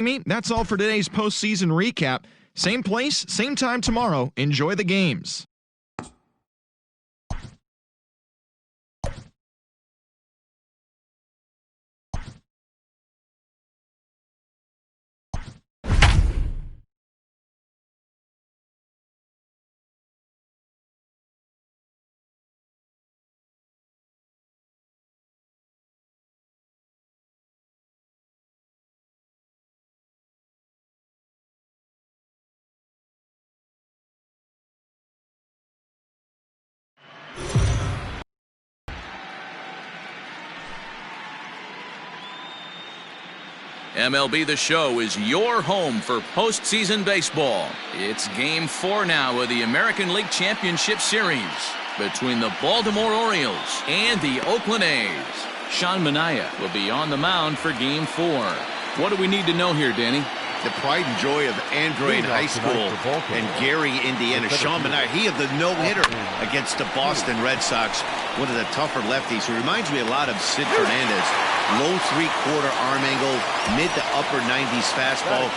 That's all for today's postseason recap. Same place, same time tomorrow. Enjoy the games. MLB The Show is your home for postseason baseball. It's Game 4 now of the American League Championship Series between the Baltimore Orioles and the Oakland A's. Sean Manaea will be on the mound for Game 4. What do we need to know here, Danny? The pride and joy of Andrew High School and Gary, Indiana. Sean Manaea, he had the no-hitter against the Boston Red Sox. One of the tougher lefties who reminds me a lot of Sid Fernandez. Low three-quarter arm angle, mid to upper 90s fastball,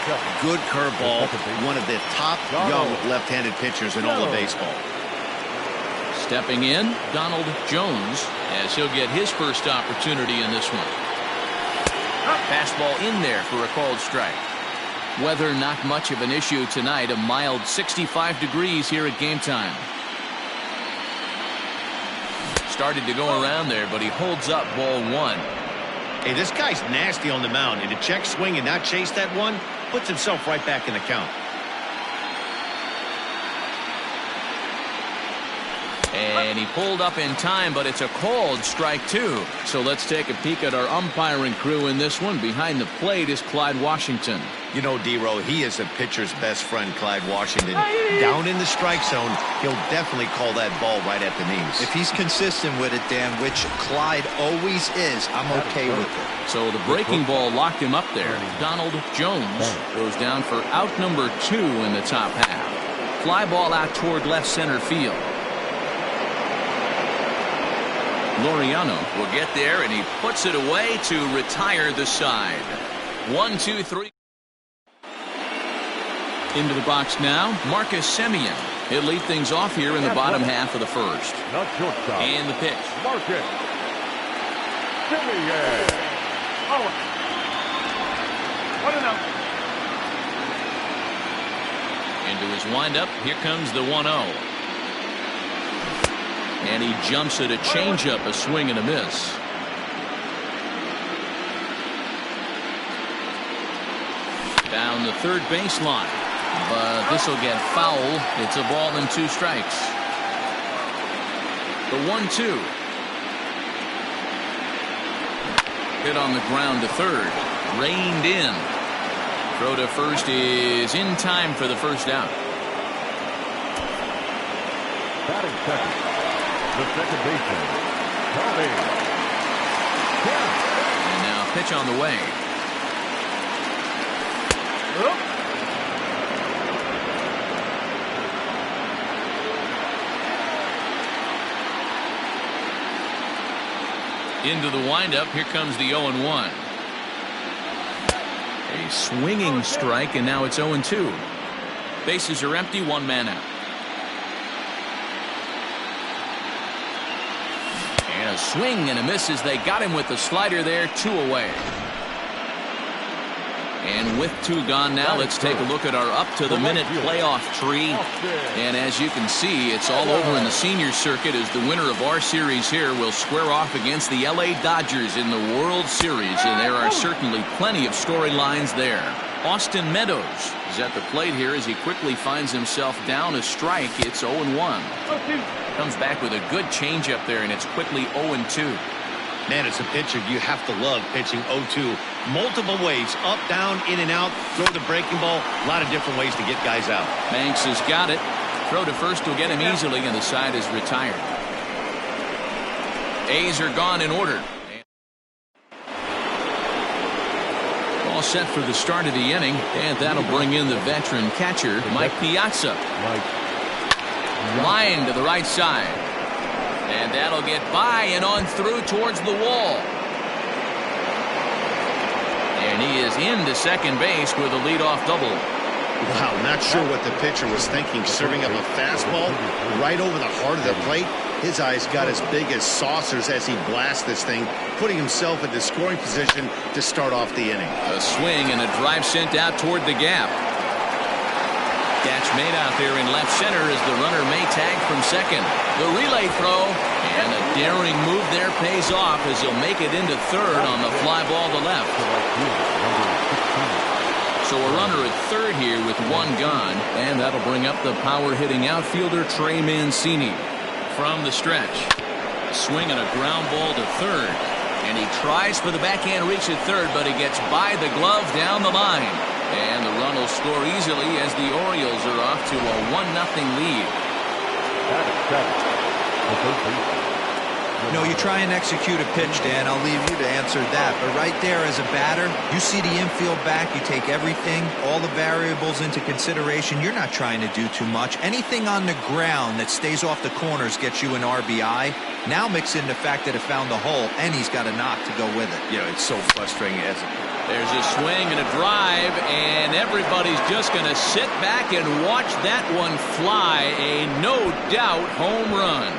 good curveball. One of the top young left-handed pitchers in all of baseball. Stepping in, Donald Jones, as he'll get his first opportunity in this one. Fastball in there for a called strike. Weather not much of an issue tonight. A mild 65 degrees here at game time. Started to go around there, but he holds up ball one. Hey, this guy's nasty on the mound, and to check swing and not chase that one puts himself right back in the count. And he pulled up in time, but it's a called strike two. So let's take a peek at our umpiring crew in this one. Behind the plate is Clyde Washington. You know, D-Row, he is a pitcher's best friend, Clyde Washington. Down in the strike zone, he'll definitely call that ball right at the knees. If he's consistent with it, Dan, which Clyde always is, I'm okay with it. So the breaking ball locked him up there. Donald Jones goes down for out number 2 in the top half. Fly ball out toward left center field. Laureano will get there, and he puts it away to retire the side. 1, 2, 3. Into the box now, Marcus Semien. He'll lead things off here in the bottom half of the first. And the pitch. Marcus Semien. Into his windup, here comes the 1-0. And he jumps at a changeup, a swing and a miss. Down the third baseline, but this will get foul. It's a ball and 2 strikes. The 1-2. Hit on the ground to third, reined in. Throw to first is in time for the first out. Batting second, the second baseman, Tony. And now pitch on the way. Into the windup, here comes the 0-1. A swinging strike, and now it's 0-2. Bases are empty, 1 man out. And a swing and a miss as they got him with the slider there, 2 away. And with 2 gone now, let's take a look at our up-to-the-minute playoff tree. And as you can see, it's all over in the senior circuit as the winner of our series here will square off against the LA Dodgers in the World Series. And there are certainly plenty of storylines there. Austin Meadows is at the plate here as he quickly finds himself down a strike. It's 0-1. Comes back with a good changeup there, and it's quickly 0-2. Man, as a pitcher, you have to love pitching 0-2. Multiple ways, up, down, in and out, throw the breaking ball. A lot of different ways to get guys out. Banks has got it. Throw to first will get him easily, and the side is retired. A's are gone in order. All set for the start of the inning, and that'll bring in the veteran catcher, Mike Piazza. Line to the right side. And that'll get by and on through towards the wall. And he is into second base with a leadoff double. Wow, not sure what the pitcher was thinking, serving up a fastball right over the heart of the plate. His eyes got as big as saucers as he blasts this thing, putting himself into scoring position to start off the inning. A swing and a drive sent out toward the gap. Catch made out there in left center as the runner may tag from second. The relay throw, and a daring move there pays off as he'll make it into third on the fly ball to left. So a runner at third here with one gone, and that'll bring up the power-hitting outfielder Trey Mancini. From the stretch, swing and a ground ball to third, and he tries for the backhand reach at third, but he gets by the glove down the line. And the run will score easily as the Orioles are off to a 1-0 lead. You know, you try and execute a pitch, Dan. I'll leave you to answer that. But right there as a batter, you see the infield back. You take everything, all the variables into consideration. You're not trying to do too much. Anything on the ground that stays off the corners gets you an RBI. Now mix in the fact that it found the hole, and he's got a knock to go with it. You know, it's so frustrating. There's a swing and a drive, and everybody's just going to sit back and watch that one fly. A no-doubt home run.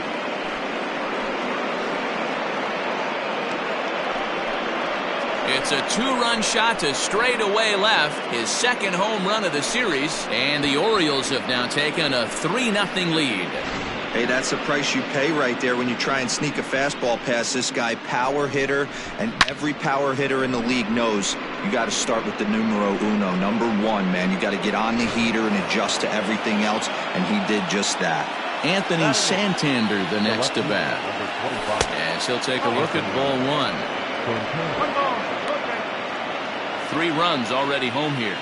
It's a two-run shot to straightaway left, his second home run of the series, and the Orioles have now taken a 3-0 lead. Hey, that's the price you pay right there when you try and sneak a fastball past this guy. Power hitter, and every power hitter in the league knows you got to start with the numero uno, number one, man. You got to get on the heater and adjust to everything else, and he did just that. Anthony Santander, the next to bat. As he'll take a look at ball one. 3 runs already home here.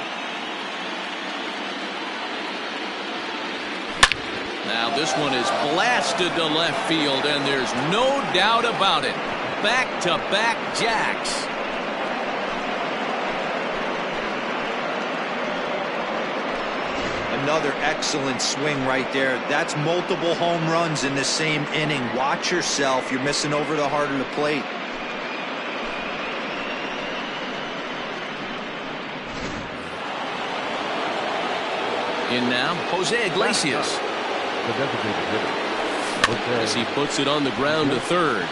Now this one is blasted to left field, and there's no doubt about it. Back-to-back jacks. Another excellent swing right there. That's multiple home runs in the same inning. Watch yourself. You're missing over the heart of the plate. In now, Jose Iglesias. As he puts it on the ground to third.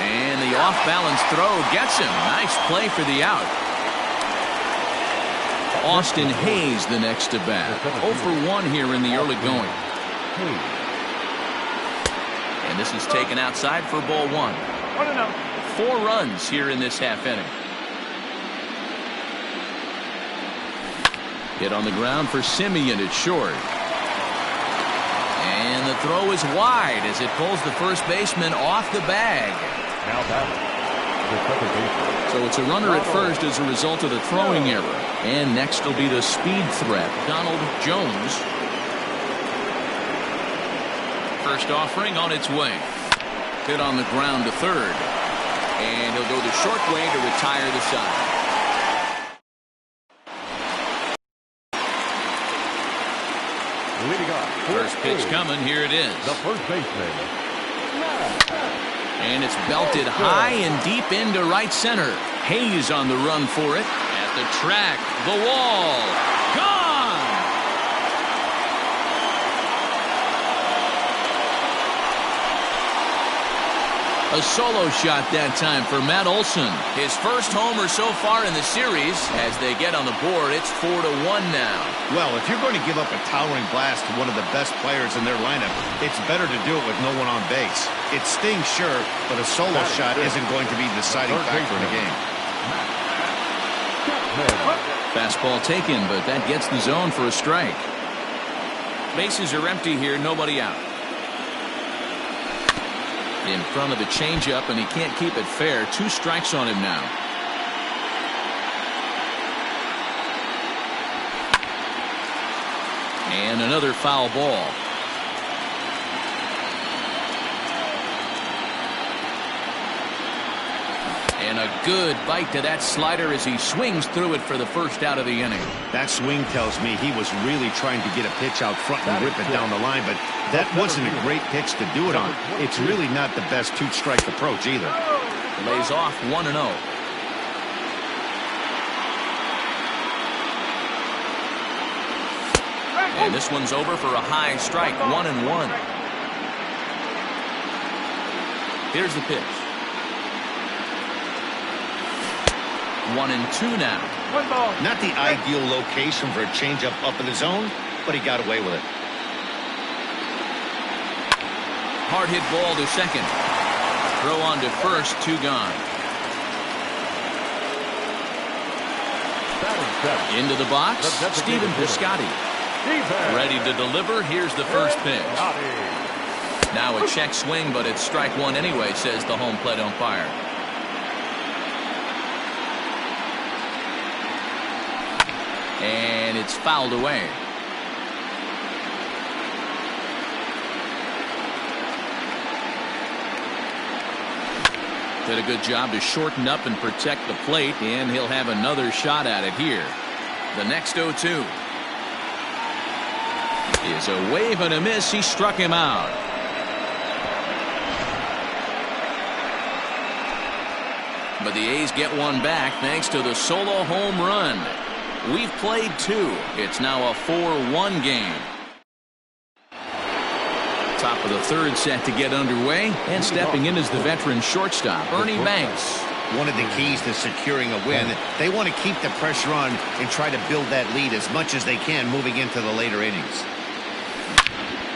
And the off-balance throw gets him. Nice play for the out. Austin Hayes, the next to bat. 0 for 1 here in the early going. And this is taken outside for ball 1. 4 runs here in this half inning. Hit on the ground for Simeon at short. And the throw is wide as it pulls the first baseman off the bag. Now batting, the second baseman. So it's a runner at first as a result of the throwing error. And next will be the speed threat, Donald Jones. First offering on its way. Hit on the ground to third. And he'll go the short way to retire the side. Leading off. First pitch coming. Here it is. The first baseman. And it's belted high and deep into right center. Hayes on the run for it. At the track, the wall. Gone! A solo shot that time for Matt Olson. His first homer so far in the series. As they get on the board, it's 4-1 now. Well, if you're going to give up a towering blast to one of the best players in their lineup, it's better to do it with no one on base. It stings, sure, but a solo shot isn't going to be the deciding factor in the game. Fastball taken, but that gets the zone for a strike. Bases are empty here, nobody out. In front of the changeup, and he can't keep it fair. 2 strikes on him now. And another foul ball. And a good bite to that slider as he swings through it for the first out of the inning. That swing tells me he was really trying to get a pitch out front and rip it down the line, but that wasn't a great pitch to do it on. It's really not the best 2-strike approach either. Lays off 1-0. And this one's over for a high strike, 1-1. Here's the pitch. 1-2 now. Not the ideal location for a changeup up in the zone, but he got away with it. Hard hit ball to second. Throw on to first, 2 gone. Into the box, Stephen Piscotty. Ready to deliver. Here's the first pitch. Now a check swing, but it's strike 1 anyway, says the home plate umpire. And it's fouled away. Did a good job to shorten up and protect the plate, and he'll have another shot at it here. The next 0-2 is a wave and a miss. He struck him out. But the A's get one back thanks to the solo home run. We've played 2. It's now a 4-1 game. Top of the third set to get underway, and stepping in is the veteran shortstop, Ernie Banks. One of the keys to securing a win, they want to keep the pressure on and try to build that lead as much as they can moving into the later innings.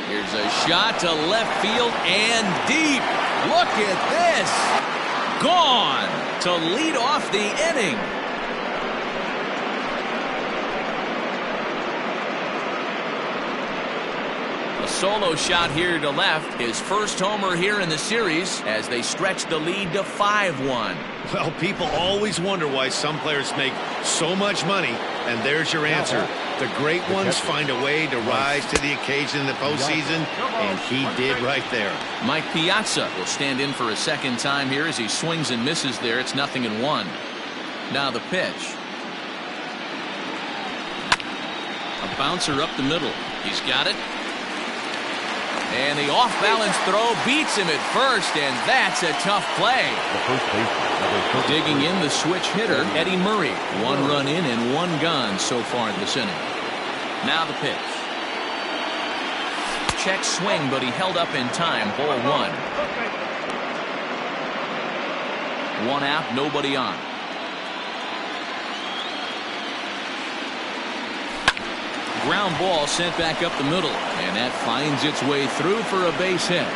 Here's a shot to left field and deep. Look at this. Gone to lead off the inning. A solo shot here to left. His first homer here in the series as they stretch the lead to 5-1. Well, people always wonder why some players make so much money, and there's your answer. The great ones find a way to rise to the occasion in the postseason, and he did right there. Mike Piazza will stand in for a second time here as he swings and misses there. It's 0-1. Now the pitch. A bouncer up the middle. He's got it. And the off-balance throw beats him at first, and that's a tough play. Digging in the switch hitter, Eddie Murray. 1 run in and 1 gone so far this inning. Now the pitch. Check swing, but he held up in time. Ball 1. 1 out, nobody on. Ground ball sent back up the middle, and that finds its way through for a base hit.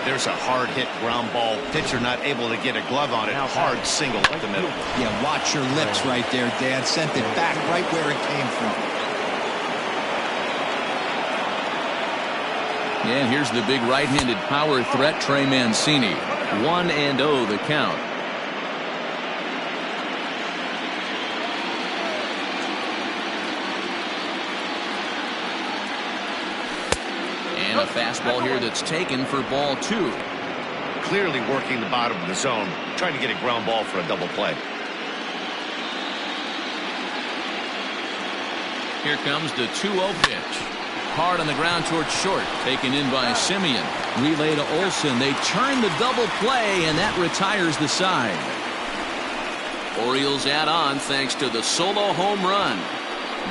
There's a hard hit ground ball. Pitcher not able to get a glove on it. Hard single up the middle. Yeah, watch your lips right there, Dad. Sent it back right where it came from. And here's the big right-handed power threat, Trey Mancini. 1-0 the count. And a fastball here that's taken for ball 2. Clearly working the bottom of the zone, trying to get a ground ball for a double play. Here comes the 2-0 pitch. Hard on the ground towards short. Taken in by Simeon. Relay to Olsen. They turn the double play, and that retires the side. Orioles add on thanks to the solo home run.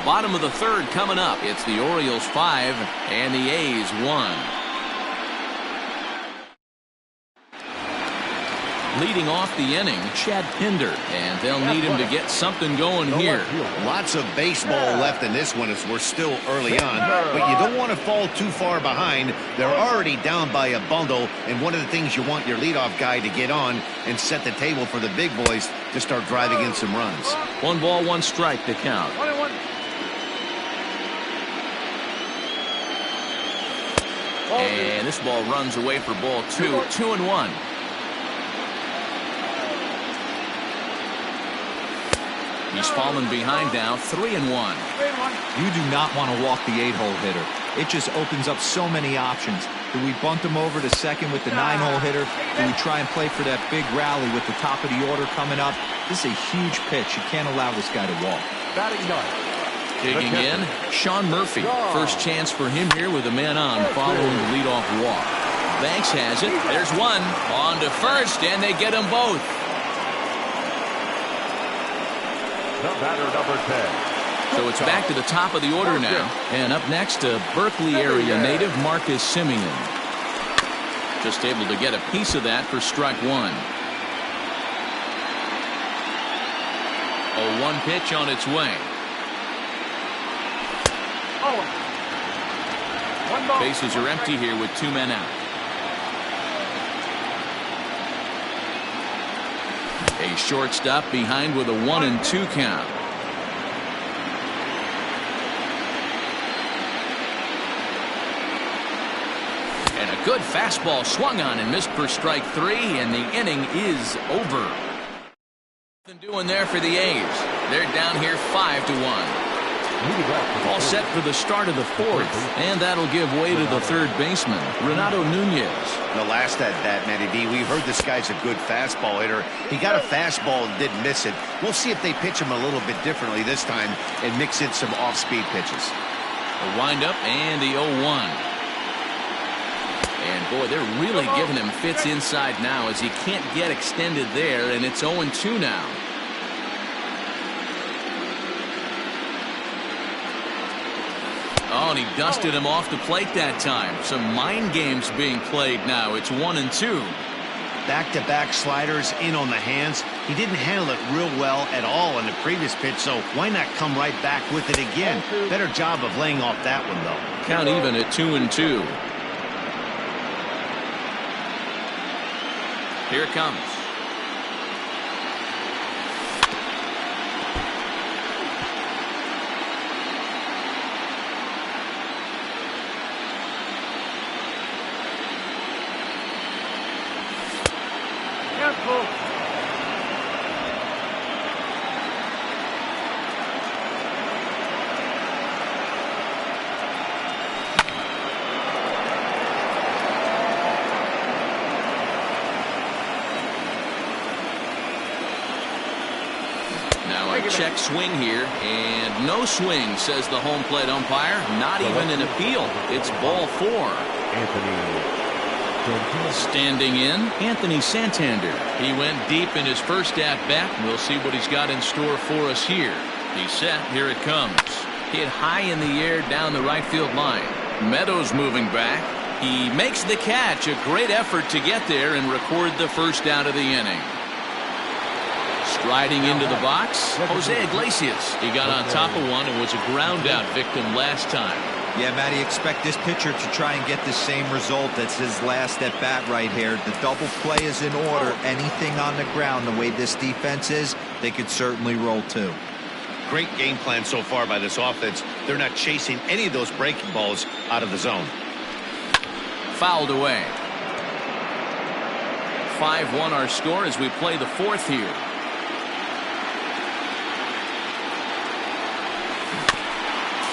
Bottom of the third coming up. It's the Orioles 5 and the A's 1. Leading off the inning, Chad Pinder, and they'll need him to get something going here. Lots of baseball left in this one as we're still early on, but you don't want to fall too far behind. They're already down by a bundle, and one of the things you want your leadoff guy to get on and set the table for the big boys to start driving in some runs. 1 ball, 1 strike to count. And this ball runs away for ball 2. 2-1. He's fallen behind now. 3-1. You do not want to walk the 8-hole hitter. It just opens up so many options. Do we bunt him over to second with the 9-hole hitter? Do we try and play for that big rally with the top of the order coming up? This is a huge pitch. You can't allow this guy to walk. Batting ninth. Digging in, Sean Murphy. First chance for him here with a man on following the leadoff walk. Banks has it. There's one. On to first, and they get them both. The batter, number 10. So it's back to the top of the order now. And up next, a Berkeley area native, Marcus Simeon. Just able to get a piece of that for strike one. 0-1 pitch on its way. Bases are empty here with 2 men out. A shortstop behind with a 1-2 count. And a good fastball swung on and missed for strike 3, and the inning is over. Nothing doing there for the A's. They're down here 5-1. All set for the start of the 4th, and that'll give way to the third baseman, Renato Nunez. The last at bat, Matty B, we heard this guy's a good fastball hitter. He got a fastball and didn't miss it. We'll see if they pitch him a little bit differently this time and mix in some off-speed pitches. A windup and the 0-1. And boy, they're really giving him fits inside now as he can't get extended there, and it's 0-2 now. Oh, and he dusted him off the plate that time. Some mind games being played now. It's 1-2. Back-to-back sliders in on the hands. He didn't handle it real well at all on the previous pitch, so why not come right back with it again? Better job of laying off that one, though. Count even at 2-2. Here it comes. Now a check swing here, and no swing, says the home plate umpire. Not even an appeal. It's ball 4. Standing in, Anthony Santander. He went deep in his first at-bat. We'll see what he's got in store for us here. He's set. Here it comes. Hit high in the air down the right field line. Meadows moving back. He makes the catch. A great effort to get there and record the first out of the inning. Striding into the box, Jose Iglesias. He got on top of one and was a ground out victim last time. Yeah, Matty, expect this pitcher to try and get the same result. That's his last at bat right here. The double play is in order. Anything on the ground, the way this defense is, they could certainly roll too. Great game plan so far by this offense. They're not chasing any of those breaking balls out of the zone. Fouled away. 5-1 our score as we play the 4th here.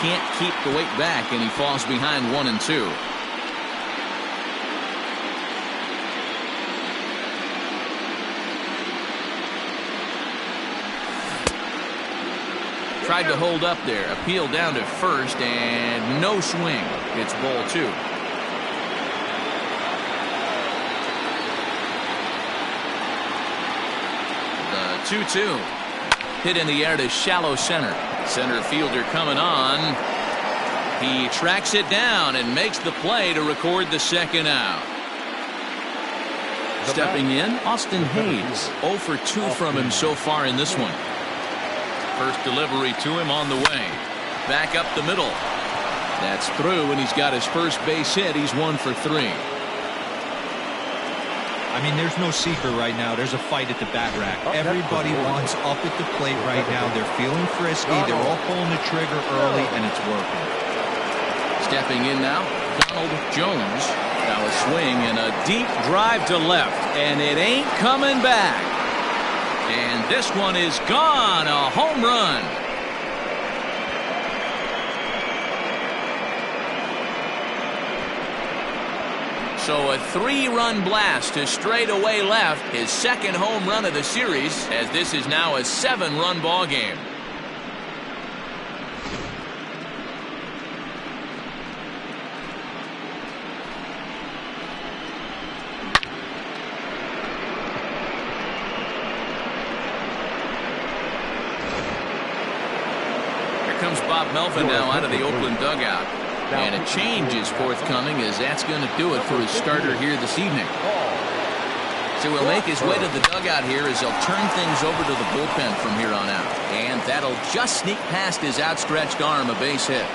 Can't keep the weight back, and he falls behind 1-2. Tried to hold up there. Appeal down to first, and no swing. It's ball 2. The 2-2. Hit in the air to shallow center. Center fielder coming on. He tracks it down and makes the play to record the second out. Stepping in, Austin Hayes. 0 for 2 from him so far in this one. First delivery to him on the way. Back up the middle. That's through, and he's got his first base hit. He's 1 for 3. I mean, there's no secret right now. There's a fight at the bat rack. Everybody wants up at the plate right now. They're feeling frisky. They're all pulling the trigger early, and it's working. Stepping in now, Donald Jones. Now a swing and a deep drive to left, and it ain't coming back. And this one is gone. A home run. So a 3-run blast to straightaway left, his second home run of the series, as this is now a 7-run ball game. comes Bob Melvin now out of the Oakland dugout. And a change is forthcoming, as that's going to do it for his starter here this evening. So he'll make his way to the dugout here as he'll turn things over to the bullpen from here on out. And that'll just sneak past his outstretched arm, a base hit.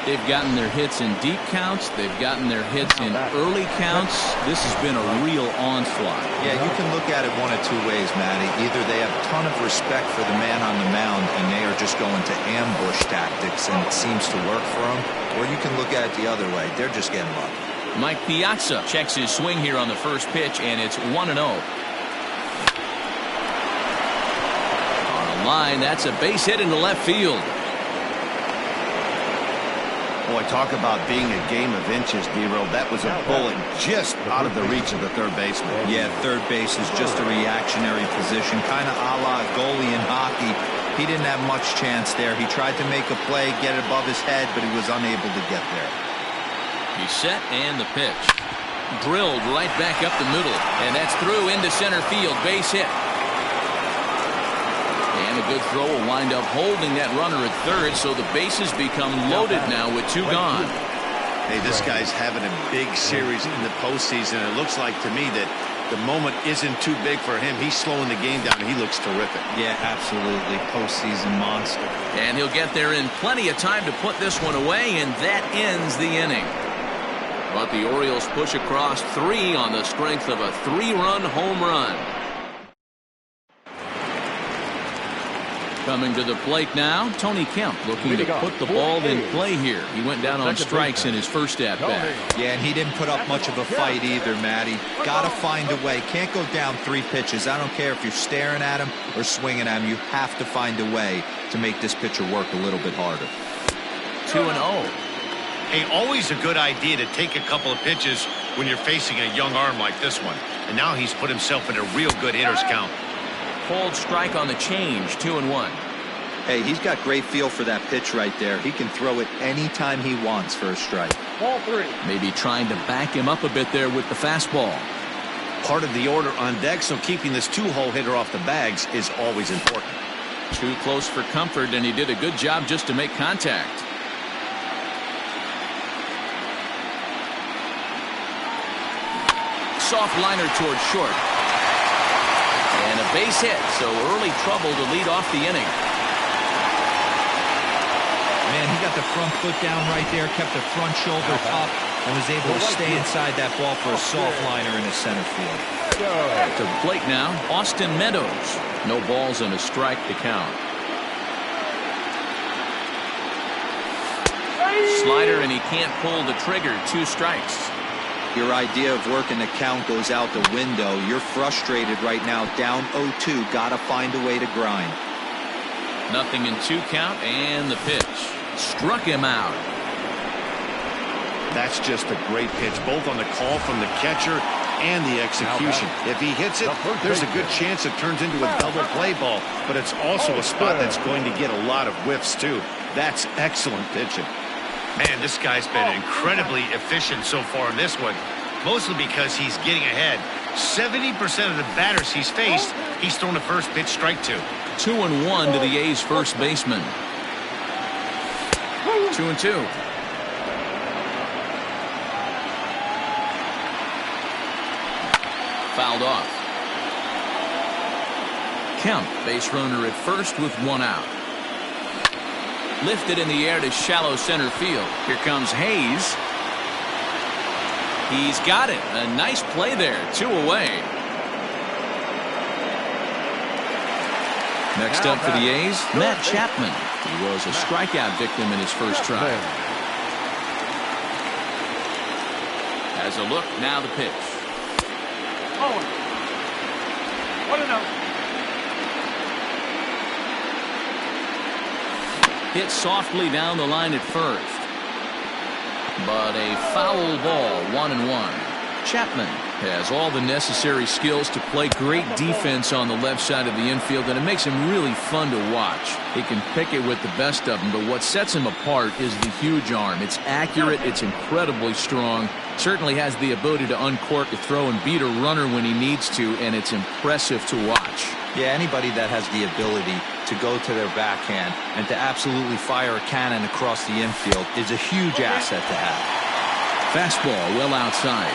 They've gotten their hits in deep counts. They've gotten their hits in early counts. This has been a real onslaught. Yeah, you can look at it one of two ways, Matty. Either they have a ton of respect for the man on the mound and they are just going to ambush tactics and it seems to work for them. Or you can look at it the other way. They're just getting lucky. Mike Piazza checks his swing here on the first pitch, and it's 1-0. On a line, that's a base hit into left field. Boy, talk about being a game of inches, D-Row. That was a bullet just out of the reach of the third baseman. Yeah, third base is just a reactionary position, kind of a la goalie in hockey. He didn't have much chance there. He tried to make a play, get it above his head, but he was unable to get there. He's set, and the pitch. Drilled right back up the middle, and that's through into center field. Base hit. And a good throw will wind up holding that runner at third, so the bases become loaded now with two gone. Hey, this guy's having a big series in the postseason. It looks like to me that the moment isn't too big for him. He's slowing the game down. He looks terrific. Yeah, absolutely. Postseason monster. And he'll get there in plenty of time to put this one away, and that ends the inning. But the Orioles push across 3 on the strength of a 3-run home run. Coming to the plate now, Tony Kemp looking to put the ball in play here. He went down on strikes in his first at-bat. Yeah, and he didn't put up much of a fight either, Matty. Got to find a way. Can't go down 3 pitches. I don't care if you're staring at him or swinging at him. You have to find a way to make this pitcher work a little bit harder. 2-0. Hey, always a good idea to take a couple of pitches when you're facing a young arm like this one. And now he's put himself in a real good hitter's count. Cold strike on the change, 2-1. Hey, he's got great feel for that pitch right there. He can throw it anytime he wants for a strike. Ball 3. Maybe trying to back him up a bit there with the fastball. Part of the order on deck, so keeping this 2-hole hitter off the bags is always important. Too close for comfort, and he did a good job just to make contact. Soft liner towards short. And a base hit, so early trouble to lead off the inning. Man, he got the front foot down right there, kept the front shoulder up, and was able to stay inside that ball for a soft liner in the center field. To the plate now, Austin Meadows. No balls and a strike to count. Slider, and he can't pull the trigger. 2 strikes. Your idea of working the count goes out the window. You're frustrated right now, down 0-2. Got to find a way to grind. Nothing in 2 count, and the pitch. Struck him out. That's just a great pitch, both on the call from the catcher and the execution. If he hits it, there's a good chance it turns into a double play ball, but it's also a spot that's going to get a lot of whiffs, too. That's excellent pitching. Man, this guy's been incredibly efficient so far in this one, mostly because he's getting ahead. 70% of the batters he's faced, he's thrown a first pitch strike to. 2-1 to the A's first baseman. 2-2. Fouled off. Kemp, base runner at first with 1 out. Lifted in the air to shallow center field. Here comes Hayes. He's got it. A nice play there. 2 away. Next up for the A's, Matt Chapman. He was a strikeout victim in his first try. As a look, now the pitch. 1-0. Hit softly down the line at first. But a foul ball, 1-1. Chapman has all the necessary skills to play great defense on the left side of the infield, and it makes him really fun to watch. He can pick it with the best of them, but what sets him apart is the huge arm. It's accurate, it's incredibly strong, certainly has the ability to uncork a throw and beat a runner when he needs to, and it's impressive to watch. Yeah, anybody that has the ability to go to their backhand, and to absolutely fire a cannon across the infield is a huge asset to have. Fastball well outside.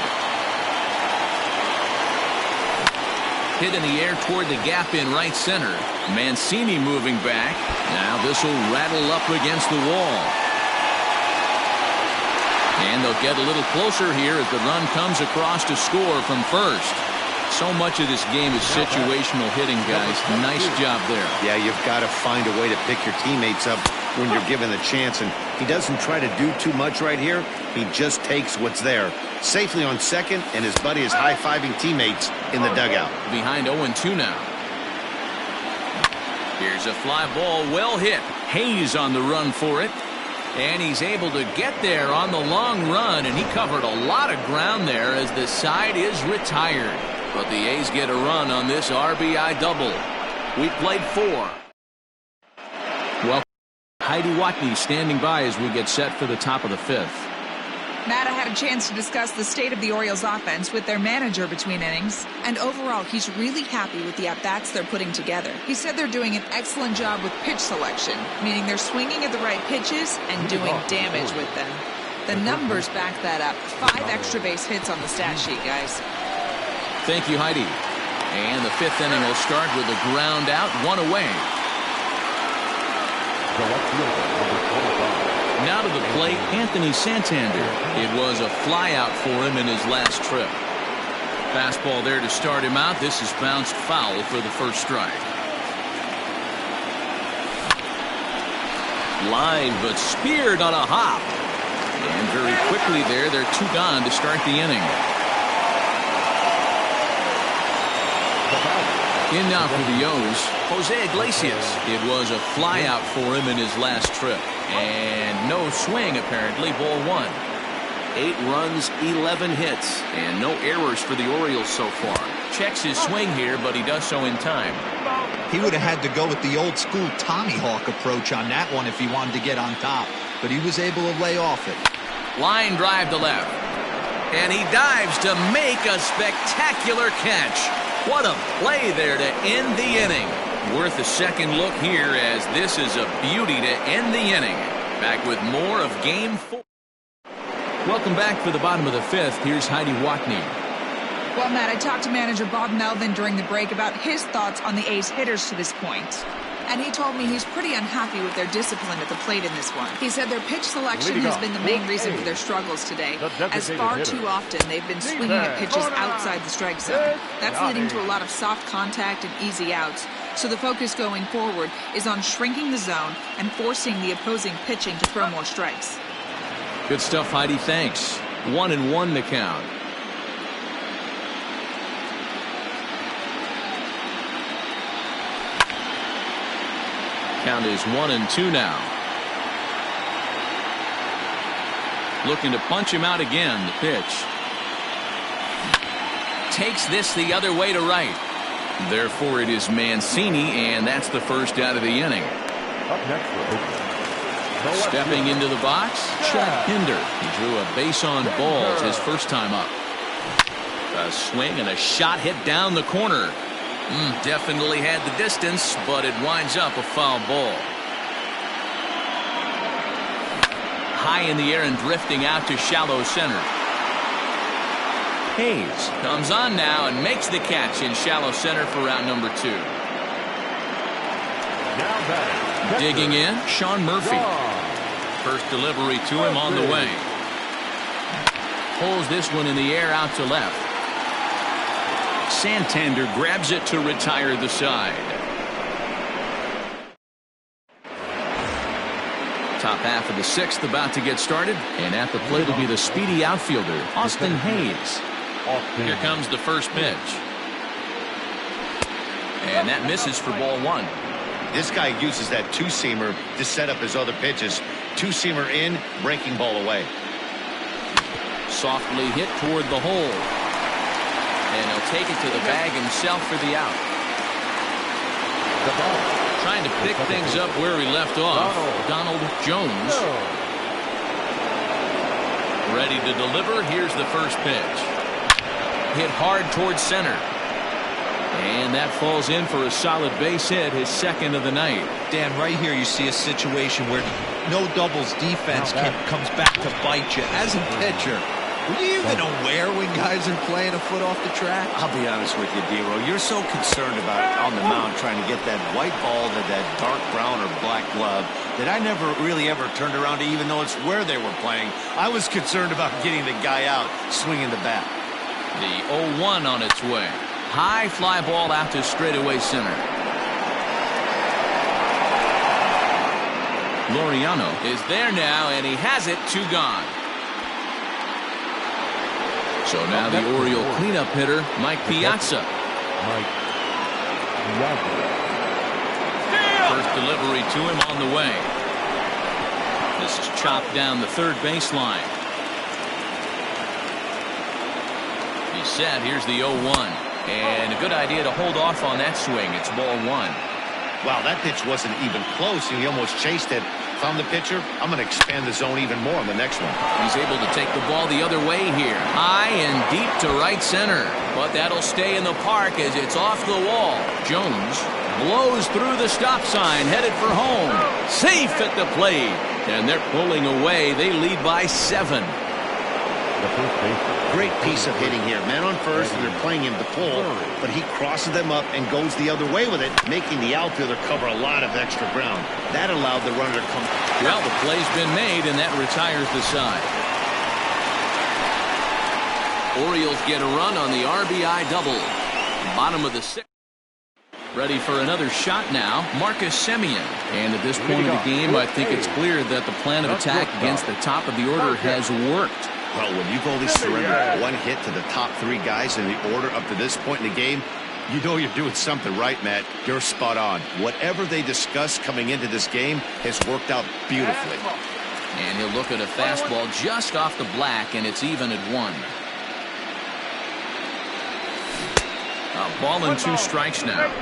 Hit in the air toward the gap in right center. Mancini moving back. Now this will rattle up against the wall. And they'll get a little closer here as the run comes across to score from first. So much of this game is situational hitting, guys. Nice job there. Yeah, you've got to find a way to pick your teammates up when you're given the chance, and he doesn't try to do too much right here. He just takes what's there. Safely on second, and his buddy is high-fiving teammates in the dugout. Behind 0-2 now. Here's a fly ball, well hit. Hayes on the run for it. And he's able to get there on the long run, and he covered a lot of ground there as the side is retired. But the A's get a run on this RBI double. We played 4. Well, Heidi Watney standing by as we get set for the top of the 5th. Matt, I had a chance to discuss the state of the Orioles offense with their manager between innings, and overall he's really happy with the at-bats they're putting together. He said they're doing an excellent job with pitch selection, meaning they're swinging at the right pitches and doing damage with them. The numbers back that up. 5 extra base hits on the stat sheet, guys. Thank you, Heidi. And the 5th inning will start with a ground out, 1 away. Now to the plate, Anthony Santander. It was a flyout for him in his last trip. Fastball there to start him out. This is bounced foul for the first strike. Line, but speared on a hop. And very quickly there, they're 2 gone to start the inning. In now for the O's, Jose Iglesias. It was a flyout for him in his last trip. And no swing, apparently. Ball 1. 8 runs, 11 hits, and no errors for the Orioles so far. Checks his swing here, but he does so in time. He would have had to go with the old school Tommy Hawk approach on that one if he wanted to get on top, but he was able to lay off it. Line drive to left. And he dives to make a spectacular catch. What a play there to end the inning. Worth a second look here, as this is a beauty to end the inning. Back with more of Game 4. Welcome back for the bottom of the 5th. Here's Heidi Watney. Well, Matt, I talked to manager Bob Melvin during the break about his thoughts on the A's hitters to this point. And he told me he's pretty unhappy with their discipline at the plate in this one. He said their pitch selection has been the main reason for their struggles today, as far too often they've been swinging at pitches outside the strike zone. That's leading to a lot of soft contact and easy outs. So the focus going forward is on shrinking the zone and forcing the opposing pitching to throw more strikes. Good stuff, Heidi. Thanks. 1-1 the count. Count is 1-2 now. Looking to punch him out again. The pitch. Takes this the other way to right. Therefore, it is Mancini, and that's the first out of the inning. Up next, stepping into the box, Chad Pinder. He drew a base on balls his first time up. A swing and a shot hit down the corner. Definitely had the distance, but it winds up a foul ball. High in the air and drifting out to shallow center. Hayes comes on now and makes the catch in shallow center for out number 2. Digging in, Sean Murphy. First delivery to him on the way. Pulls this one in the air out to left. Santander grabs it to retire the side. Top half of the 6th about to get started, and at the plate will be the speedy outfielder, Austin Hayes. Here comes the first pitch. And that misses for ball 1. This guy uses that two-seamer to set up his other pitches. Two-seamer in, breaking ball away. Softly hit toward the hole. And he'll take it to the bag himself for the out. Trying to pick things up where he left off. Donald Jones. Ready to deliver. Here's the first pitch. Hit hard towards center. And that falls in for a solid base hit, his second of the night. Dan, right here you see a situation where no doubles defense comes back to bite you. As a pitcher, were you even aware when guys are playing a foot off the track? I'll be honest with you, D-Row. You're so concerned about on the mound trying to get that white ball to that dark brown or black glove that I never really ever turned around to even notice where they were playing. I was concerned about getting the guy out swinging the bat. The 0-1 on its way. High fly ball out to straightaway center. Laureano is there now, and he has it. 2 gone. So now the Oriole cleanup hitter, Mike Piazza. First delivery to him on the way. This is chopped down the third baseline. He's set. Here's the 0-1. And a good idea to hold off on that swing. It's ball 1. Wow, that pitch wasn't even close, and he almost chased it. Found the pitcher. I'm going to expand the zone even more on the next one. He's able to take the ball the other way here. High and deep to right center. But that'll stay in the park as it's off the wall. Jones blows through the stop sign, headed for home. Safe at the plate. And they're pulling away. They lead by 7. Great piece of hitting here. Man on first, and they're playing him to pull, but he crosses them up and goes the other way with it, making the outfielder cover a lot of extra ground. That allowed the runner to come. Well, the play's been made, and that retires the side. Orioles get a run on the RBI double. Bottom of the 6th. Ready for another shot now, Marcus Semien. And at this point of the game, I think it's clear that the plan of attack against the top of the order has worked. Well, when you've only surrendered 1 hit to the top 3 guys in the order up to this point in the game, you know you're doing something right, Matt. You're spot on. Whatever they discussed coming into this game has worked out beautifully. And he'll look at a fastball just off the black, and it's even at 1. A ball and 2 strikes now.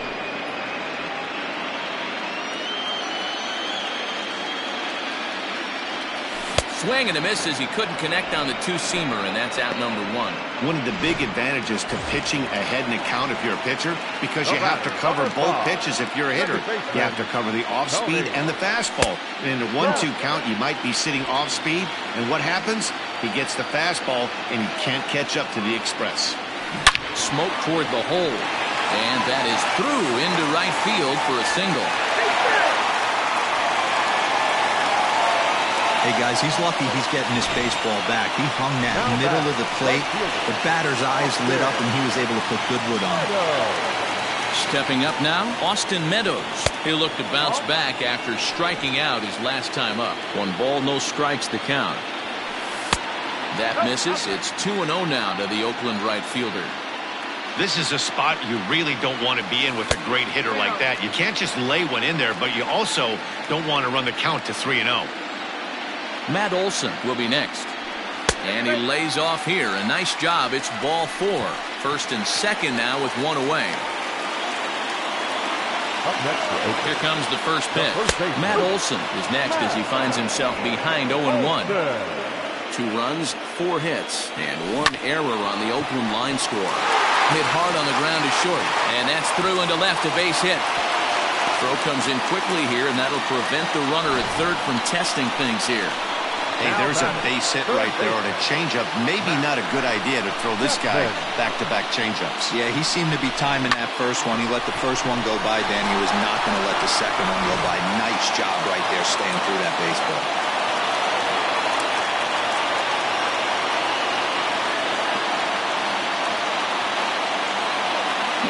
Swing and a miss as he couldn't connect on the 2-seamer, and that's out number 1. One of the big advantages to pitching ahead in the count if you're a pitcher, because you have to cover both pitches if you're a hitter. You have to cover the off-speed and the fastball. And in a 1-2 count, you might be sitting off-speed, and what happens? He gets the fastball, and he can't catch up to the express. Smoke toward the hole, and that is through into right field for a single. Hey, guys, he's lucky he's getting this baseball back. He hung that middle of the plate. The batter's eyes lit up, and he was able to put good wood on it. Stepping up now, Austin Meadows. He'll look to bounce back after striking out his last time up. 1 ball, no strikes the count. That misses. It's 2-0 now to the Oakland right fielder. This is a spot you really don't want to be in with a great hitter like that. You can't just lay one in there, but you also don't want to run the count to 3-0. Matt Olson will be next. And he lays off here. A nice job. It's ball 4. First and second now with 1 away. Here comes the first pitch. Matt Olson is next as he finds himself behind 0-1. 2 runs, 4 hits, and 1 error on the Oakland line score. Hit hard on the ground to short, and that's through into left, a base hit. Throw comes in quickly here, and that'll prevent the runner at third from testing things here. Hey, there's a base hit right there on a changeup. Maybe not a good idea to throw this guy back-to-back changeups. Yeah, he seemed to be timing that first one. He let the first one go by, Dan. He was not going to let the second one go by. Nice job right there staying through that baseball.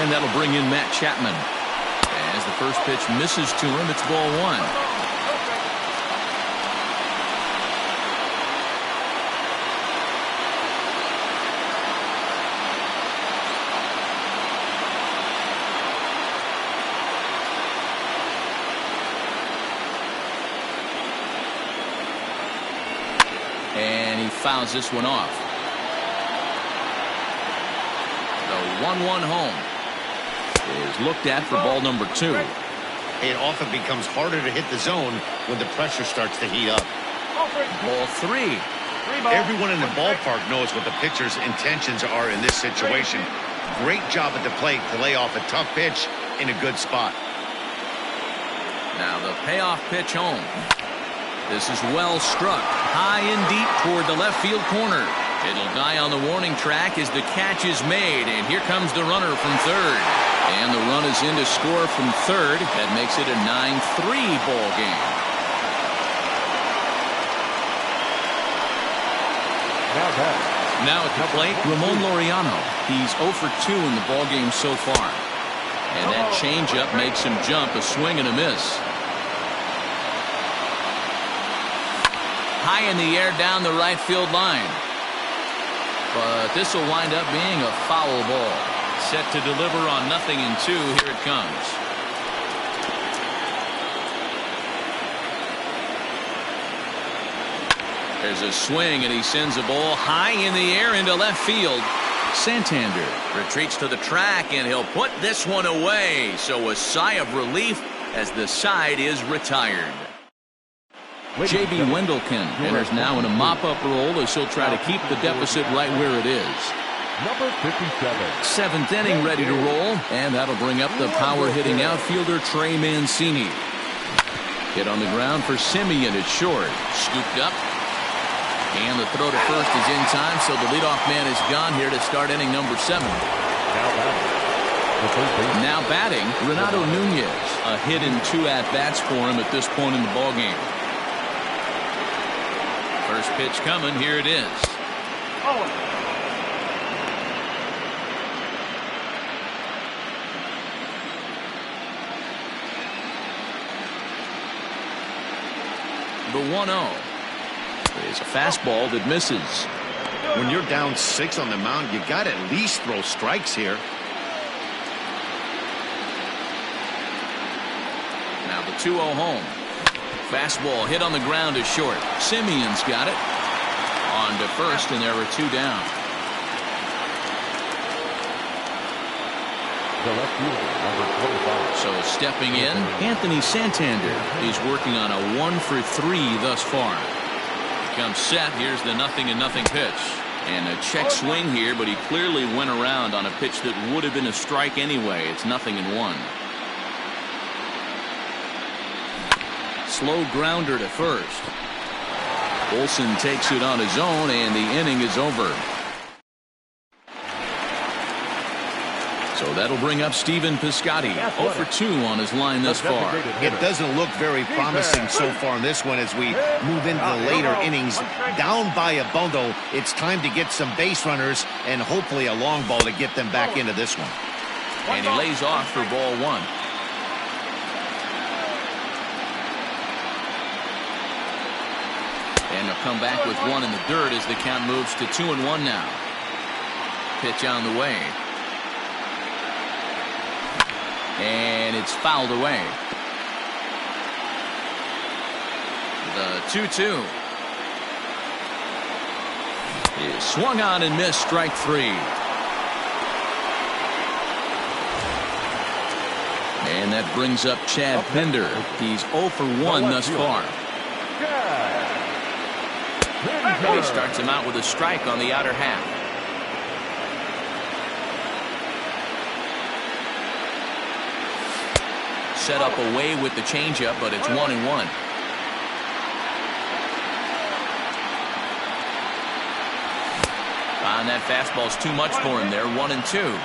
And that'll bring in Matt Chapman. As the first pitch misses to him, it's ball 1. And he fouls this one off. The 1-1 home is looked at for ball number 2. It often becomes harder to hit the zone when the pressure starts to heat up. Ball 3. Everyone in the ballpark knows what the pitcher's intentions are in this situation. Great job at the plate to lay off a tough pitch in a good spot. Now the payoff pitch home. This is well struck. High and deep toward the left field corner. It'll die on the warning track as the catch is made. And here comes the runner from third. And the run is in to score from third. That makes it a 9-3 ball game. Now at the plate, Ramon Laureano. He's 0 for 2 in the ball game so far. And that changeup makes him jump, a swing and a miss. High in the air down the right field line. But this will wind up being a foul ball. Set to deliver on 0-2. Here it comes. There's a swing, and he sends a ball high in the air into left field. Santander retreats to the track, and he'll put this one away. So a sigh of relief as the side is retired. J.B. Wendelken enters now in a mop-up role as he'll try to keep the deficit right where it is. Number 57. Seventh inning ready to roll, and that'll bring up the power-hitting outfielder Trey Mancini. Hit on the ground for Simeon at short. Scooped up. And the throw to first is in time, so the leadoff man is gone here to start inning number 7. Now batting, Renato Nunez. A hit and 2 at-bats for him at this point in the ballgame. First pitch coming, here it is. The 1-0. It's a fastball that misses. When you're down 6 on the mound, you got to at least throw strikes here. Now the 2-0 home. Fastball hit on the ground is short. Simeon's got it. On to first, and there are 2 down. The left fielder, number 25. So stepping in, Anthony Santander. He's working on a 1 for 3 thus far. Comes set. Here's the 0-0 pitch. And a check swing here, but he clearly went around on a pitch that would have been a strike anyway. It's 0-1. Slow grounder to first. Olsen takes it on his own, and the inning is over. So that'll bring up Stephen Piscotty. 0 for 2 on his line thus far. It doesn't look very promising so far in this one as we move into the later innings. Down by a bundle, it's time to get some base runners and hopefully a long ball to get them back into this one. And he lays off for ball 1. And they'll come back with 1 in the dirt as the count moves to 2-1 now. Pitch on the way. And it's fouled away. The 2-2 is swung on and missed. Strike 3. And that brings up Chad Pinder. He's 0 for 1 thus far. And he starts him out with a strike on the outer half. Set up away with the changeup, but it's 1-1. And that fastball's too much for him there. 1-2.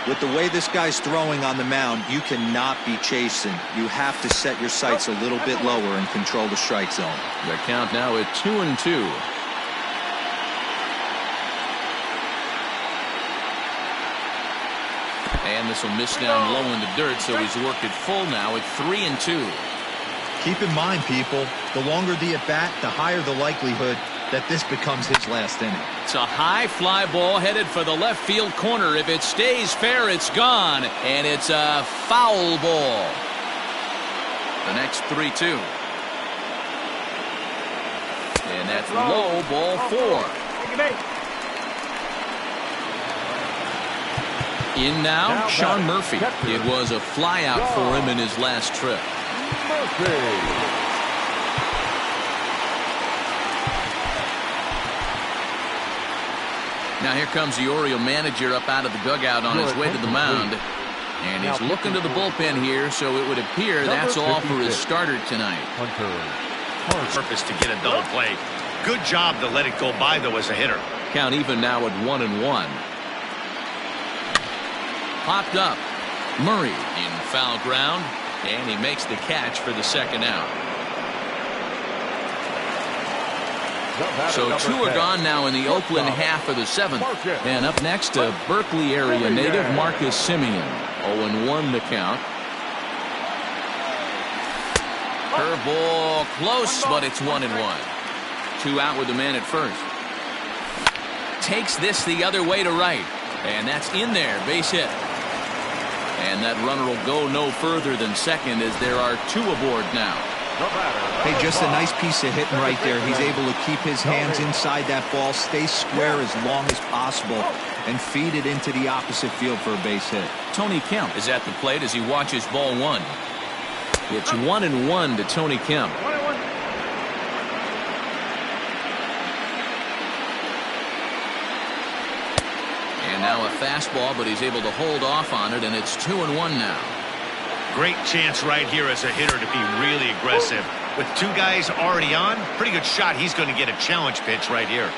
With the way this guy's throwing on the mound, you cannot be chasing. You have to set your sights a little bit lower and control the strike zone. The count now at 2-2. And this will miss down low in the dirt, so he's worked it full now at 3-2. Keep in mind, people, the longer the at-bat, the higher the likelihood that this becomes his last inning. It's a high fly ball headed for the left field corner. If it stays fair, it's gone, and it's a foul ball. The next 3-2. And that's low, ball 4. In now, Sean Murphy. It was a flyout for him in his last trip. Now here comes the Oriole manager up out of the dugout on his way to the mound. And he's looking to the bullpen here, so it would appear that's all for his starter tonight. Purpose to get a double play. Good job to let it go by, though, as a hitter. Count even now at 1-1. Popped up. Murray in foul ground, and he makes the catch for the second out. So two are gone now in the Oakland half of the seventh. And up next, a Berkeley area native, Marcus Simeon. 0-1 the count. Curveball close, but it's 1-1. 2 out with the man at first. Takes this the other way to right. And that's in there, base hit. And that runner will go no further than second as there are 2 aboard now. Hey, just a nice piece of hitting right there. He's able to keep his hands inside that ball, stay square as long as possible, and feed it into the opposite field for a base hit. Tony Kemp is at the plate as he watches ball 1. It's 1-1 to Tony Kemp. And now a fastball, but he's able to hold off on it, and it's 2-1 now. Great chance right here as a hitter to be really aggressive. With 2 guys already on, pretty good shot. He's going to get a challenge pitch right here.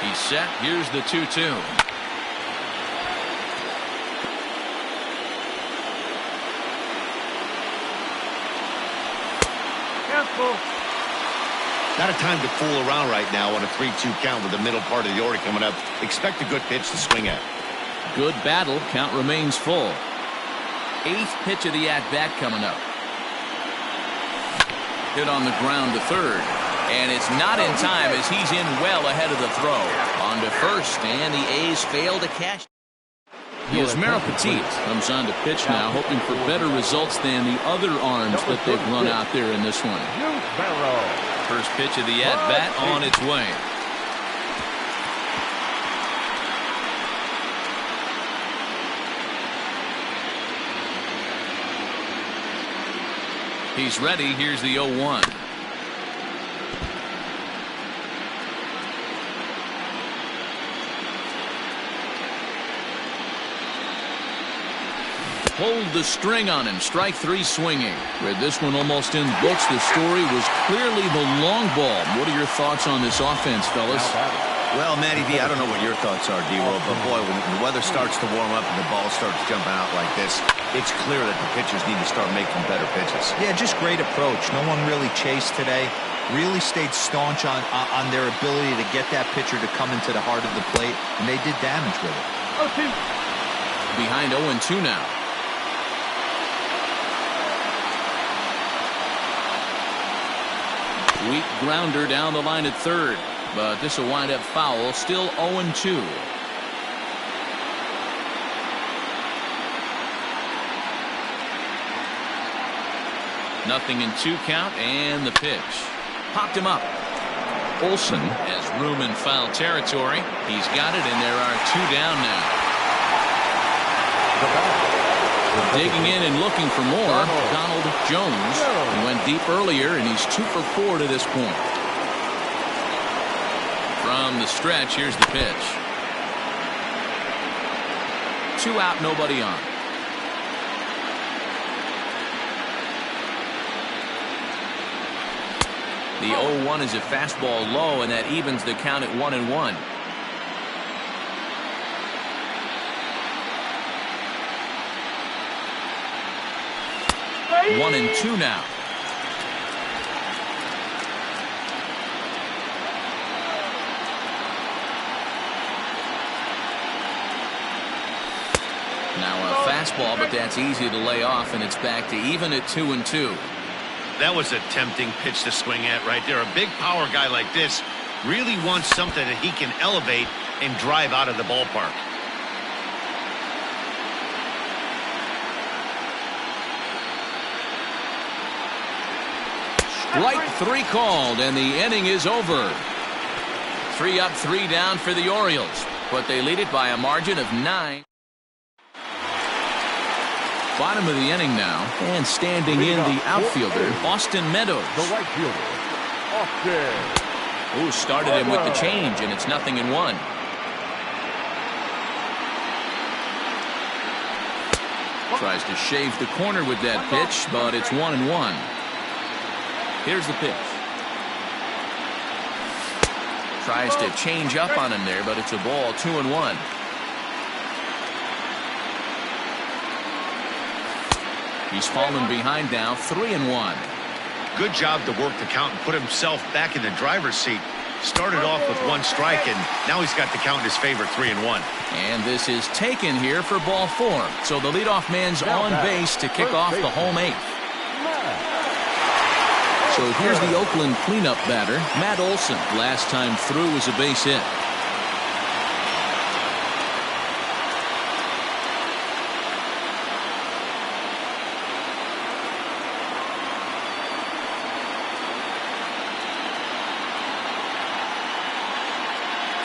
He's set. Here's the 2-2. Not a time to fool around right now on a 3-2 count with the middle part of the order coming up. Expect a good pitch to swing at. Good battle. Count remains full. 8th pitch of the at-bat coming up. Hit on the ground to third. And it's not in time as he's in well ahead of the throw. On to first, and the A's fail to cash. Yasmero Petit comes on to pitch now, hoping for better results than the other arms that they've run out there in this one. First pitch of the at-bat on its way. He's ready. Here's the 0-1. Pulled the string on him. Strike 3 swinging. With this one almost in books, the story was clearly the long ball. What are your thoughts on this offense, fellas? Well, Matty V, I don't know what your thoughts are, D-Roll, but boy, when the weather starts to warm up and the ball starts jumping out like this, it's clear that the pitchers need to start making better pitches. Yeah, just great approach. No one really chased today. Really stayed staunch on their ability to get that pitcher to come into the heart of the plate, and they did damage with it. Behind 0-2 now. Weak grounder down the line at third, but this will wind up foul. Still 0-2. Nothing in 2 count, and the pitch. Popped him up. Olsen has room in foul territory. He's got it, and there are 2 down now. Digging in and looking for more, Donald Jones. He went deep earlier, and he's 2 for 4 to this point. From the stretch, here's the pitch. 2 out, nobody on. The 0-1 is a fastball low, and that evens the count at 1-1. One and 2 now. Now a fastball, but that's easy to lay off, and it's back to even at 2-2. That was a tempting pitch to swing at right there. A big power guy like this really wants something that he can elevate and drive out of the ballpark. Strike 3 called, and the inning is over. 3 up, 3 down for the Orioles, but they lead it by a margin of 9. Bottom of the inning now, and standing in the outfielder, Austin Meadows. The right fielder, Austin. Who started him with the change, and it's 0-1. Tries to shave the corner with that pitch, but it's 1-1. Here's the pitch. Tries to change up on him there, but it's a ball. 2-1. He's fallen behind now. 3-1. Good job to work the count and put himself back in the driver's seat. Started off with 1 strike, and now he's got the count in his favor, 3-1. And this is taken here for ball 4. So the leadoff man's on base to kick off the home 8th. So here's the Oakland cleanup batter, Matt Olson. Last time through was a base hit.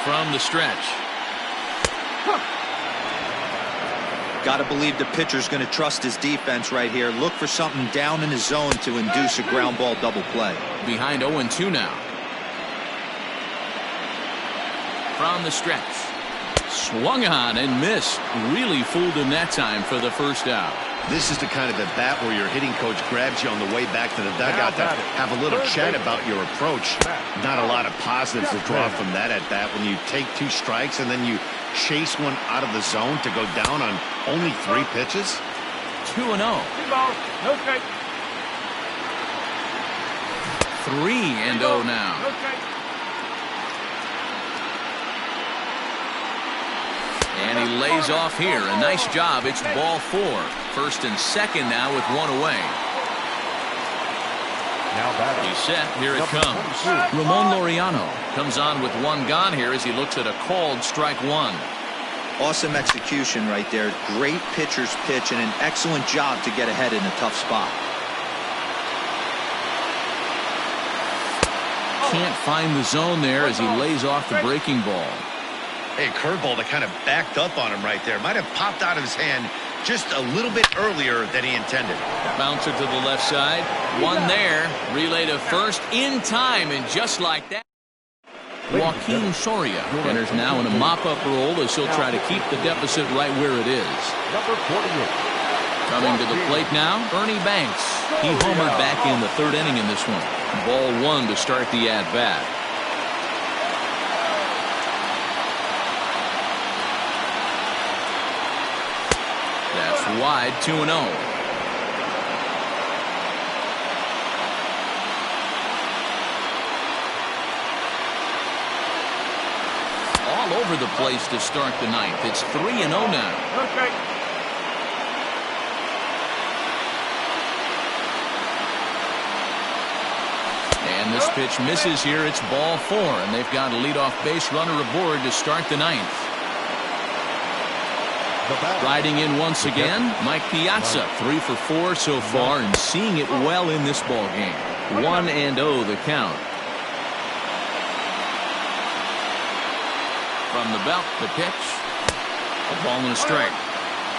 From the stretch. Got to believe the pitcher's going to trust his defense right here. Look for something down in his zone to induce a ground ball double play. Behind 0-2 now. From the stretch. Swung on and missed. Really fooled him that time for the first out. This is the kind of at bat where your hitting coach grabs you on the way back to the dugout to have a little chat about your approach. Not a lot of positives to draw from that at bat when you take 2 strikes and then you chase one out of the zone to go down on only 3 pitches. 2-0. 3-0 now. And he lays off here. A nice job. It's ball 4. First and second now with 1 away. He's set. Here it comes. Ramon Laureano comes on with 1 gone here as he looks at a called strike 1. Awesome execution right there. Great pitcher's pitch and an excellent job to get ahead in a tough spot. Can't find the zone there as he lays off the breaking ball. Hey, curveball that kind of backed up on him right there. Might have popped out of his hand just a little bit earlier than he intended. Bouncer to the left side. 1 there. Relay to first in time, and just like that. Joaquin Soria enters now in a mop-up role as he'll try to keep the deficit right where it is. Number 48. Coming to the plate now, Ernie Banks. He homered back in the 3rd inning in this one. Ball 1 to start the at-bat. That's wide. 2-0. All over the place to start the 9th. It's 3-0 now. And this pitch misses here. It's ball 4, and they've got a leadoff base runner aboard to start the 9th. Riding in once again, Mike Piazza, 3 for 4 so far, and seeing it well in this ball game. 1-0 the count. From the belt, the pitch. A ball and a strike.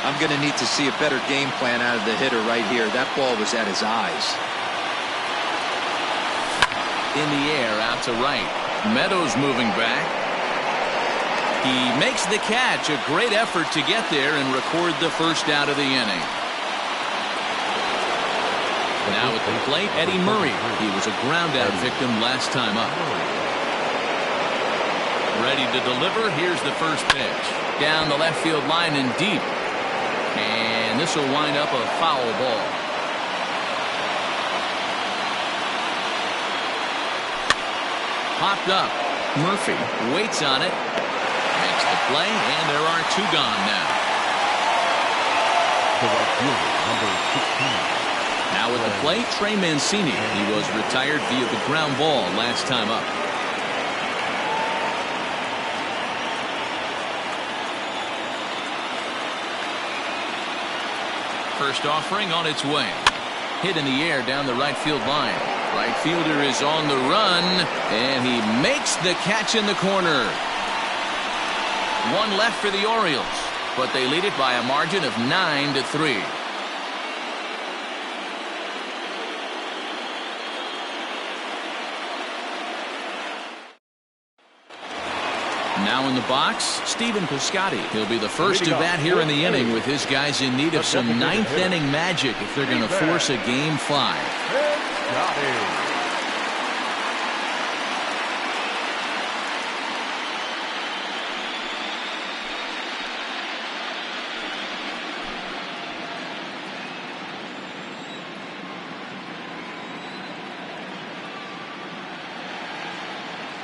I'm going to need to see a better game plan out of the hitter right here. That ball was at his eyes. In the air, out to right. Meadows moving back. He makes the catch. A great effort to get there and record the first out of the inning. Now at the plate, Eddie Murray. He was a ground-out victim last time up. Ready to deliver. Here's the first pitch. Down the left field line and deep. And this will wind up a foul ball. Popped up. Murphy waits on it. Makes the play, and there are 2 gone now. Number 16. Now at the plate, Trey Mancini. He was retired via the ground ball last time up. First offering on its way. Hit in the air down the right field line. Right fielder is on the run, and he makes the catch in the corner. 1 left for the Orioles, but they lead it by a margin of 9-3. Now in the box, Stephen Piscotty. He'll be the first to bat here in the inning with his guys in need of some ninth inning magic if they're going to force a Game 5.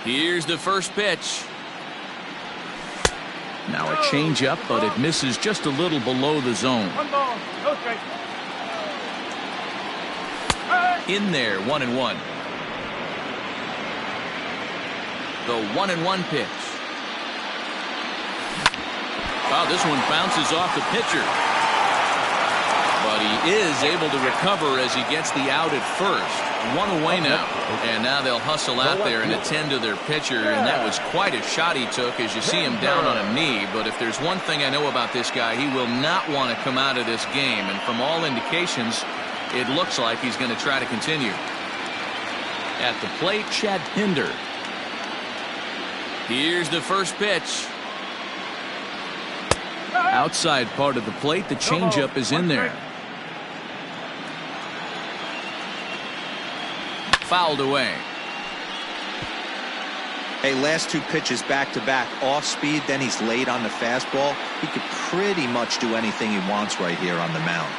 Here's the first pitch. Now a changeup, but it misses just a little below the zone. In there, 1-1. The 1-1 pitch. Wow, this one bounces off the pitcher. But he is able to recover as he gets the out at first. One away now. And now they'll hustle out there and attend to their pitcher. And that was quite a shot he took as you see him down on a knee. But if there's one thing I know about this guy, he will not want to come out of this game. And from all indications, it looks like he's going to try to continue. At the plate, Chad Pinder. Here's the first pitch. Outside part of the plate, the changeup is in there. Fouled away. Hey, last two pitches back-to-back, off speed, then he's late on the fastball. He could pretty much do anything he wants right here on the mound.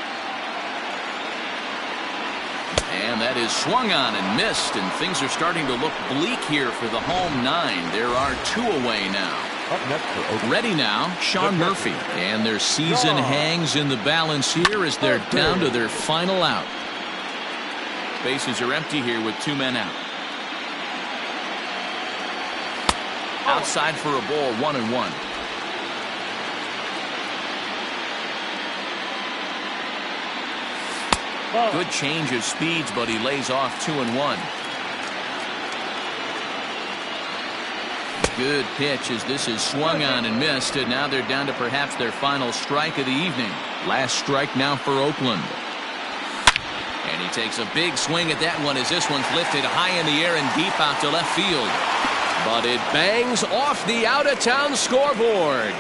And that is swung on and missed, and things are starting to look bleak here for the home 9. There are 2 away now. Ready now, Sean Murphy. And their season hangs in the balance here as they're down to their final out. Bases are empty here with 2 men out. Outside for a ball, 1-1. Good change of speeds, but he lays off 2-1. Good pitch as this is swung on and missed, and now they're down to perhaps their final strike of the evening. Last strike now for Oakland. And he takes a big swing at that one as this one's lifted high in the air and deep out to left field. But it bangs off the out-of-town scoreboard.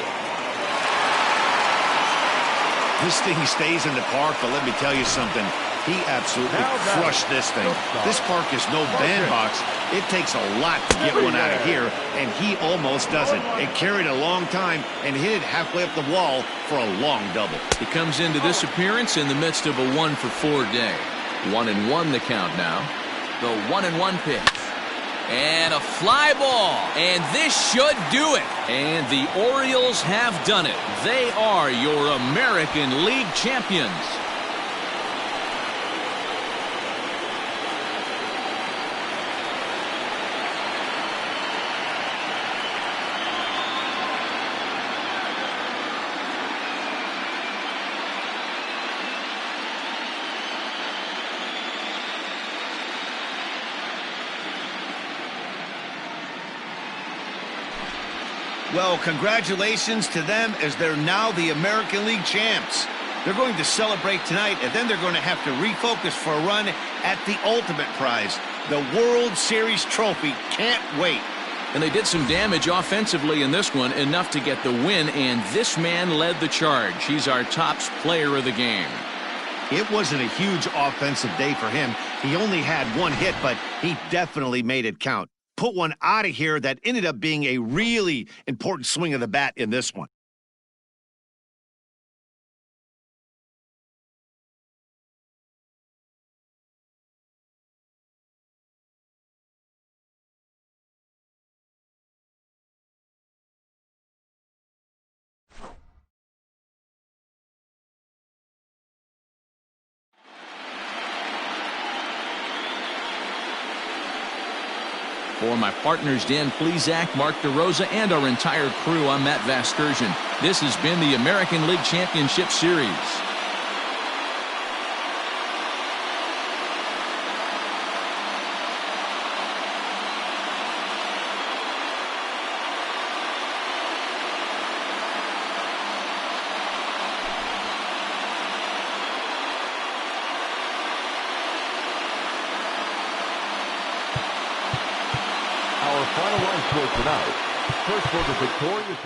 This thing stays in the park, but let me tell you something. He absolutely crushed this thing. This park is no bandbox. It takes a lot to get one out of here, and he almost doesn't. It carried a long time and hit it halfway up the wall for a long double. He comes into this appearance in the midst of a 1-for-4 day. 1-1 the count now. The 1-1 pitch. And a fly ball. And this should do it. And the Orioles have done it. They are your American League champions. Well, congratulations to them as they're now the American League champs. They're going to celebrate tonight, and then they're going to have to refocus for a run at the ultimate prize, the World Series trophy. Can't wait. And they did some damage offensively in this one, enough to get the win, and this man led the charge. He's our top player of the game. It wasn't a huge offensive day for him. He only had 1 hit, but he definitely made it count. Put one out of here that ended up being a really important swing of the bat in this one. For my partners, Dan Plesac, Mark DeRosa, and our entire crew, I'm Matt Vasgersian. This has been the American League Championship Series. Our final line score tonight, First for the victorious